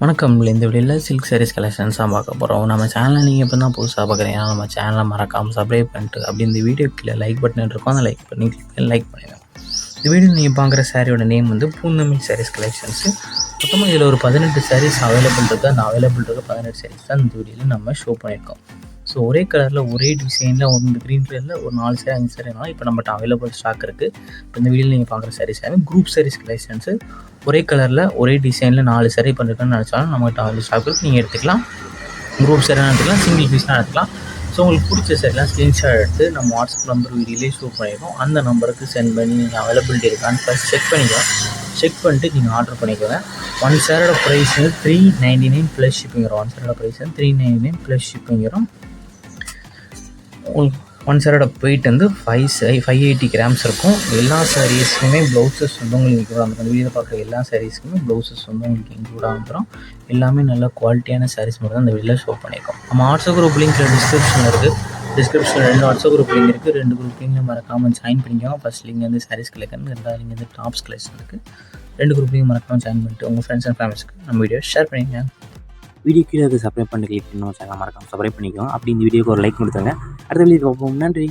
வணக்கம். இந்த வீடியோவில் சில்க் சாரீஸ் கலெக்ஷன்ஸ் தான் பார்க்க போகிறோம். நம்ம சேனலில் நீங்கள் இப்போ தான் புதுசாக பார்க்குறீங்கன்னா நம்ம சேனலை மறக்காமல் சப்ஸ்கிரைப் பண்ணிட்டு அப்படி இந்த வீடியோ கீழே லைக் பட்டன் இருக்கும், அந்த லைக் பண்ணி லைக் பண்ணிடுங்க. இந்த வீடியோ நீங்கள் பார்க்குற சாரியோட நேம் வந்து பூர்ணமி சாரீஸ் கலெக்ஷன்ஸு. மொத்தமாக இதில் ஒரு 18 சாரீஸ் அவைலபிள் இருக்குது. அந்த அவைலபிள் இருக்க 18 சாரீஸ் தான் இந்த வீடியோவில் நம்ம ஷோ பண்ணியிருக்கோம். ஸோ ஒரே கலரில் ஒரே டிசைனில் ஒரு க்ரீன் கலரில் ஒரு 4 சாரி 5 சாரினாலும் இப்போ நம்மகிட்ட அவைலபிள் ஸ்டாக் இருக்குது. இப்போ இந்த வீடியோவில் நீங்கள் பார்க்குற சாரீஸ் எல்லாமே குரூப் சாரீஸ் கலெக்ஷன்ஸு. ஒரே கலரில் ஒரே டிசைனில் 4 சாரி பண்ணிருக்கேன்னு நினச்சாலும் நம்மகிட்ட அவைலபிள் ஸ்டாக் இருக்குது. நீங்கள் எடுத்துக்கலாம். குரூப் சாரிலாம் எடுத்துக்கலாம், சிங்கிள் பீஸ்லாம் எடுத்துக்கலாம். ஸோ உங்களுக்கு பிடிச்ச சாரிலாம் ஸ்க்ரீன்ஷாட் எடுத்து நம்ம வாட்ஸ்அப் நம்பர் வீடியோலேயே ஷோ பண்ணியிருக்கோம். அந்த நம்பருக்கு சென்ட் பண்ணி நீங்கள் அவைலபிலிட்டி இருக்கான்னு ஃபஸ்ட் செக் பண்ணிக்கலாம். செக் பண்ணிட்டு நீங்கள் ஆர்டர் பண்ணிக்கோங்க. ஒன் சாரோட ப்ரைஸ் வந்து 399 ப்ளஸ் ஷிப்பிங் வரும். ஒன் சாரோட ப்ரைஸ் வந்து 399 ப்ளஸ் ஷிப்பிங் வரும். உங்களுக்கு ஒன் சாரோட வெயிட் வந்து 580 கிராம்ஸ் இருக்கும். எல்லா சாரீஸ்க்குமே ப்ளவுசஸ் வந்து உங்களுக்கு இன்க்ளூட் ஆகும். அந்த வீடியோவில் பார்க்குற எல்லா சாரீஸ்க்குமே ப்ளவுசஸ் வந்து உங்களுக்கு இன்க்ளூட் ஆகிடும். எல்லாமே நல்ல குவாலிட்டியான சாரீஸ் மட்டும் தான் இந்த வீடியோவில் ஷோ பண்ணியிருக்கோம். நம்ம வாட்ஸ்அப் குரூப் லிங்க் டிஸ்கிரிப்ஷனில் இருக்குது. டிஸ்கிரிப்ஷனில் 2 வாட்ஸ்அப் குரூப் லிங்க் இருக்குது. 2 குரூப் லிங்க் மறக்காமல் ஜாயின் பண்ணிக்கோங்க. ஃபஸ்ட் லிங்க் வந்து சாரீஸ் கலெக்ஷன், 2வது லிங்க் வந்து டாப்ஸ் கலெக்ஷன் இருக்குது. 2 குரூப் லிங்க் மறக்காமல் ஜாயின் பண்ணிட்டு உங்கள் ஃப்ரெண்ட்ஸ் அண்ட் ஃபேமிலிஸ்க்கு நம்ம வீடியோ ஷேர் பண்ணிக்கங்க. வீடியோ கீழே சப்ஸ்கிரைப் பண்ணி கிளிக் பண்ணி சேனல் மறக்காம சப்ஸ்கிரைப் பண்ணிக்கோங்க. அப்படி இந்த வீடியோக்கு ஒரு லைக் கொடுத்துருங்க. அடுத்த வீடியோ பார்ப்போம். நன்றி.